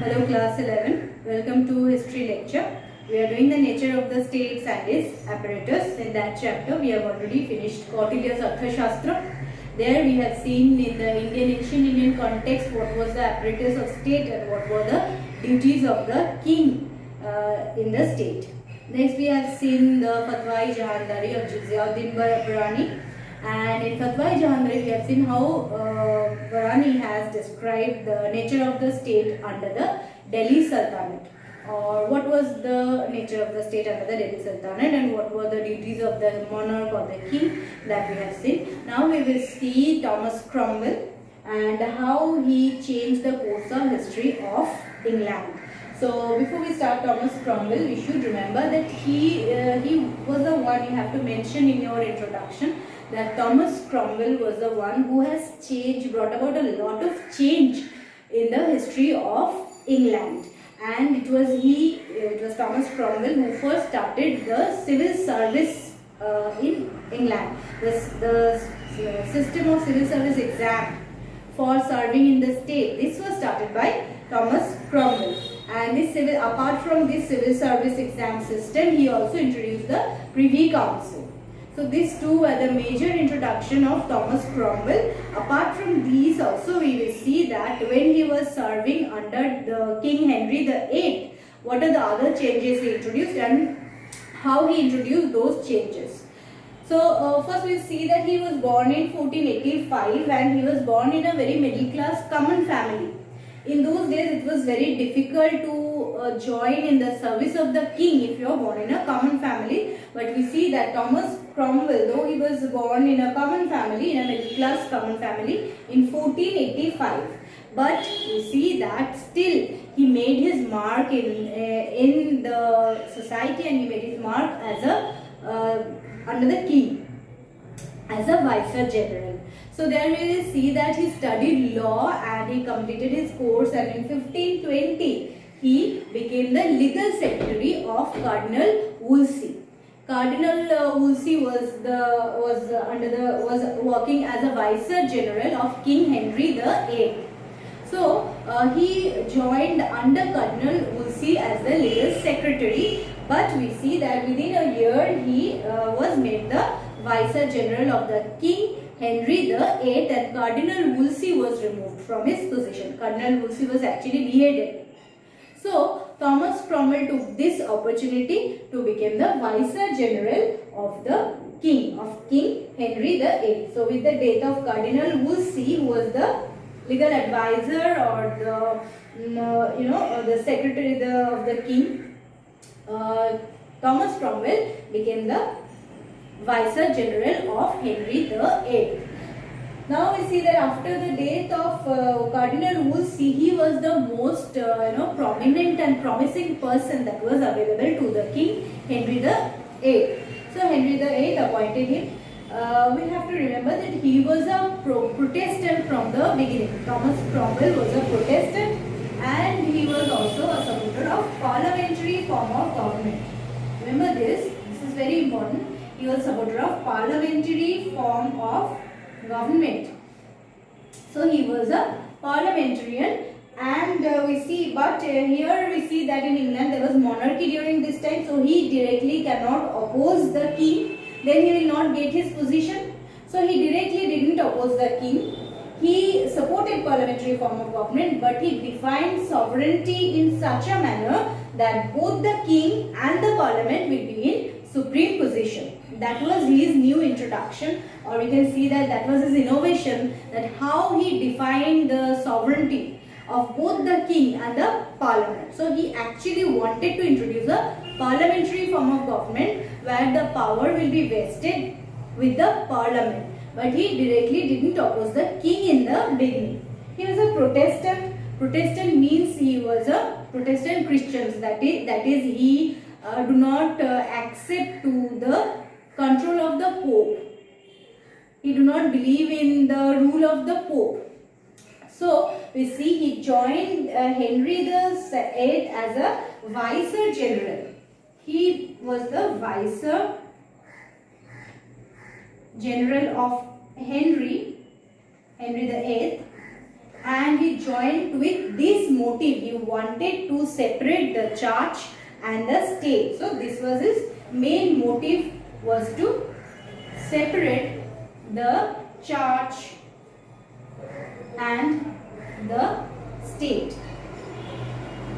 Hello class 11, welcome to history lecture. We are doing the nature of the states and its apparatus. In that chapter we have already finished Kautilya's Arthashastra. There we have seen in the ancient Indian context what was the apparatus of state and what were the duties of the king in the state. Next we have seen the Fatwa-i-Jahandari of Ziauddin Barani. And in Fatwa-i-Jahandari we have seen how Barani has described the nature of the state under the Delhi Sultanate, or what was the nature of the state under the Delhi Sultanate and what were the duties of the monarch or the king that we have seen. Now we will see Thomas Cromwell and how he changed the course of history of England. So before we start Thomas Cromwell, we should remember that he was the one you have to mention in your introduction, that Thomas Cromwell was the one who has brought about a lot of change in the history of England. And it was Thomas Cromwell who first started the civil service in England. The system of civil service exam for serving in the state. This was started by Thomas Cromwell. And apart from this civil service exam system, he also introduced the Privy Council. So these two were the major introduction of Thomas Cromwell. Apart from these also we will see that when he was serving under the King Henry VIII, what are the other changes he introduced and how he introduced those changes. So first we see that he was born in 1485 and he was born in a very middle class common family. In those days it was very difficult to join in the service of the king if you are born in a common family. But we see that Thomas Cromwell, though he was born in a common family, in a middle class common family in 1485, but we see that still he made his mark in the society, and he made his mark as under the king as a viceroy general. So there we will see that he studied law and he completed his course, and in 1520 he became the legal secretary of Cardinal Wolsey. Cardinal Wolsey was working as a viceroy general of King Henry VIII. So he joined under Cardinal Wolsey as the legal secretary, but we see that within a year he was made the viceroy general of the King Henry VIII, and Cardinal Wolsey was removed from his position. Cardinal Wolsey was actually beheaded. So Thomas Cromwell took this opportunity to become the viceroy general of the King Henry VIII. So with the death of Cardinal Wolsey, who was the legal advisor or the secretary of the king, Thomas Cromwell became the viceroy general of Henry VIII. Now we see that after the death of Cardinal Wolsey, he was the most prominent and promising person that was available to the King Henry VIII. So Henry VIII appointed him. We have to remember that he was a Protestant from the beginning. Thomas Cromwell was a Protestant and he was also a supporter of parliamentary form of government. Remember this is very important. He was a supporter of parliamentary form of government. So he was a parliamentarian, and we see, but here we see that in England there was monarchy during this time, so he directly cannot oppose the king, then he will not get his position. So he directly didn't oppose the king. He supported parliamentary form of government, but he defined sovereignty in such a manner that both the king and the parliament will be in supreme position. That was his new introduction, or we can see that was his innovation, that how he defined the sovereignty of both the king and the parliament. So he actually wanted to introduce a parliamentary form of government where the power will be vested with the parliament, but he directly didn't oppose the king in the beginning. He was a Protestant. Protestant means he was a Protestant Christian, that is he do not accept to the control of the Pope. He do not believe in the rule of the Pope. So we see he joined Henry VIII as a viceroy general. He was the viceroy general of Henry VIII, and he joined with this motive. He wanted to separate the church and the state. So this was his main motive, was to separate the church and the state.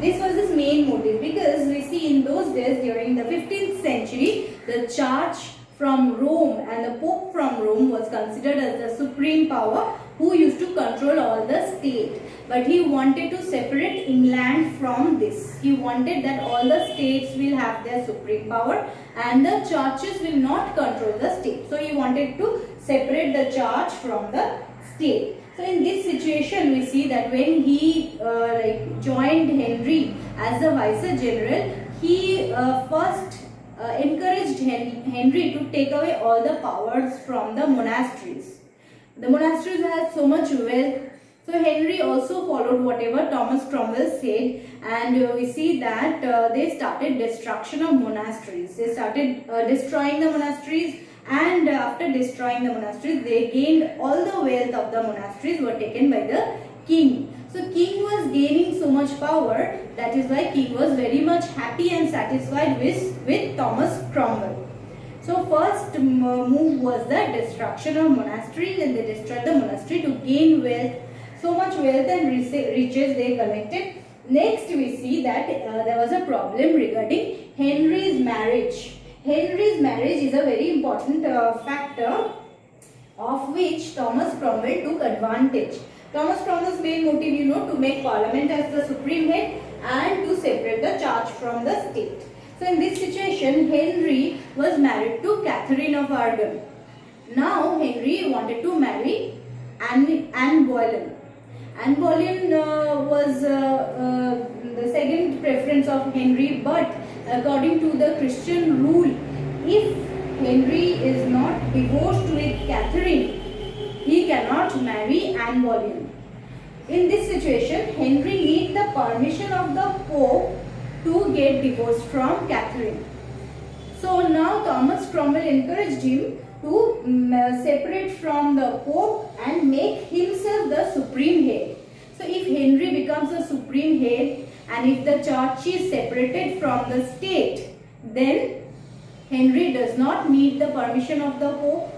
This was his main motive, because we see in those days during the 15th century, the church from Rome and the Pope from Rome was considered as the supreme power who used to control all the state. But he wanted to separate England from this. He wanted that all the states will have their supreme power and the churches will not control the state. So he wanted to separate the church from the state. So in this situation, we see that when he joined Henry as the viceroy, he first encouraged Henry to take away all the powers from the monasteries. The monasteries had so much wealth. So Henry also followed whatever Thomas Cromwell said, and we see that they started destruction of monasteries. They started destroying the monasteries, and after destroying the monasteries, they gained all the wealth of the monasteries were taken by the king. So king was gaining so much power, that is why king was very much happy and satisfied with Thomas Cromwell. So first move was the destruction of monasteries, and they destroyed the monastery to gain wealth. So much wealth and riches they collected. Next we see that there was a problem regarding Henry's marriage. Henry's marriage is a very important factor of which Thomas Cromwell took advantage. Thomas Cromwell's main motive, to make Parliament as the supreme head and to separate the church from the state. So in this situation, Henry was married to Catherine of Aragon. Now Henry wanted to marry Anne Boleyn. Anne Boleyn was the second preference of Henry, but according to the Christian rule, if Henry is not divorced with Catherine, he cannot marry Anne Boleyn. In this situation, Henry needs the permission of the Pope to get divorced from Catherine. So now Thomas Cromwell encouraged him to separate from the Pope and make himself the supreme head. So if Henry becomes the supreme head and if the church is separated from the state, then Henry does not need the permission of the Pope.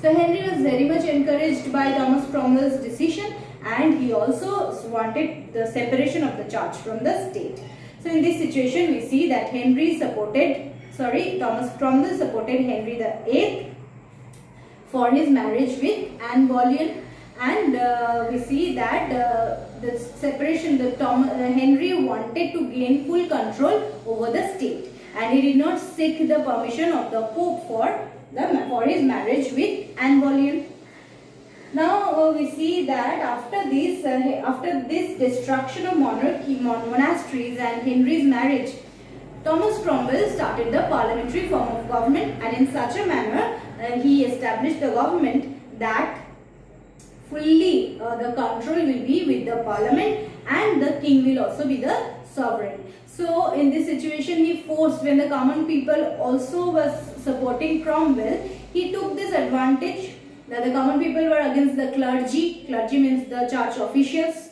So Henry was very much encouraged by Thomas Cromwell's decision, and he also wanted the separation of the church from the state. So in this situation, we see that Thomas Cromwell supported Henry VIII for his marriage with Anne Boleyn, and we see that the separation, Henry wanted to gain full control over the state, and he did not seek the permission of the Pope for his marriage with Anne Boleyn. Now we see that after this destruction of monasteries and Henry's marriage, Thomas Cromwell started the parliamentary form of government, and in such a manner he established the government that fully the control will be with the parliament and the king will also be the sovereign. So in this situation, he forced, when the common people also was supporting Cromwell, he took this advantage that the common people were against the clergy. Clergy means the church officials,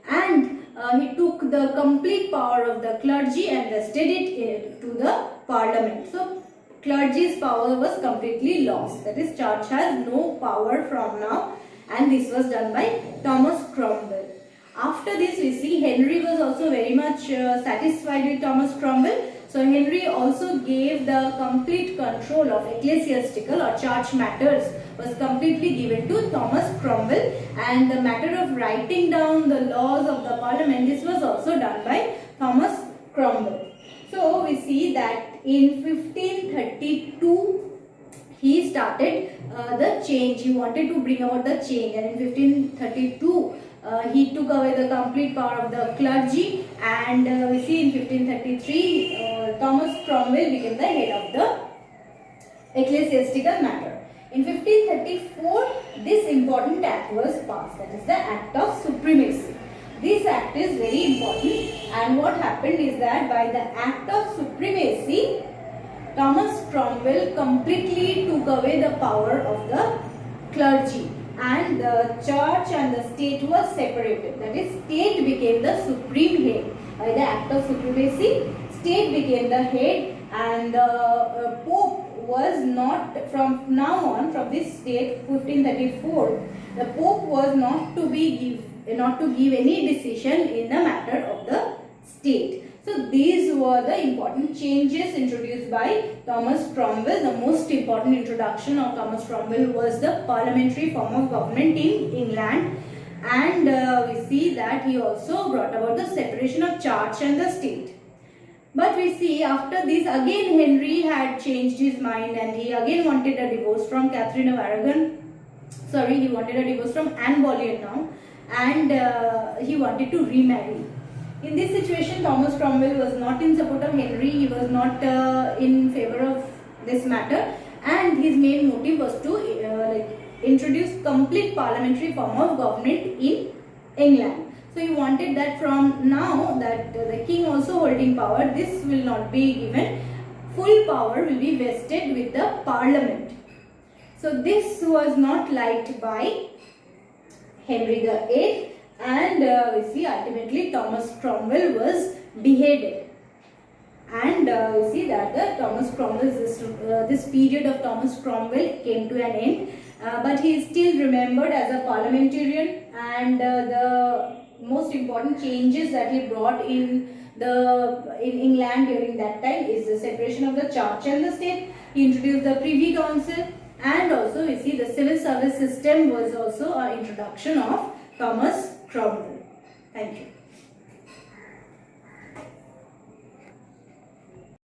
and he took the complete power of the clergy and vested it to the parliament. So clergy's power was completely lost. That is, church has no power from now, and this was done by Thomas Cromwell. After this, we see Henry was also very much satisfied with Thomas Cromwell. So Henry also gave the complete control of ecclesiastical or church matters was completely given to Thomas Cromwell, and the matter of writing down the laws of the parliament, this was also done by Thomas Cromwell. So we see that in 1532 he started the change. He wanted to bring about the change, and in 1532 he took away the complete power of the clergy, and we see in 1533 Thomas Cromwell became the head of the ecclesiastical matter. In 1534 this important act was passed, that is the Act of Supremacy. This act is very important, and what happened is that by the Act of Supremacy, Thomas Cromwell completely took away the power of the clergy, and the church and the state was separated. That is, state became the supreme head. By the act of supremacy, state became the head, and the Pope was not, from now on, from this date 1534, the Pope was not to give any decision in the matter of the state. So these were the important changes introduced by Thomas Cromwell. The most important introduction of Thomas Cromwell was the parliamentary form of government in England, and we see that he also brought about the separation of church and the state. But we see after this again Henry had changed his mind, and he again wanted a divorce from Catherine of Aragon. Sorry, he wanted a divorce from Anne Boleyn now, and he wanted to remarry. In this situation, Thomas Cromwell was not in support of Henry. He was not in favor of this matter, and his main motive was to introduce complete parliamentary form of government in England. So he wanted that from now that the king also holding power, this will not be given. Full power will be vested with the parliament. So this was not liked by Henry VIII, and we see ultimately Thomas Cromwell was beheaded. And we see that the Thomas Cromwell, this period of Thomas Cromwell came to an end, but he is still remembered as a parliamentarian, and the most important changes that he brought in England during that time is the separation of the church and the state. He introduced the Privy Council, and also we see the civil service system was also an introduction of Thomas Cromwell. Thank you.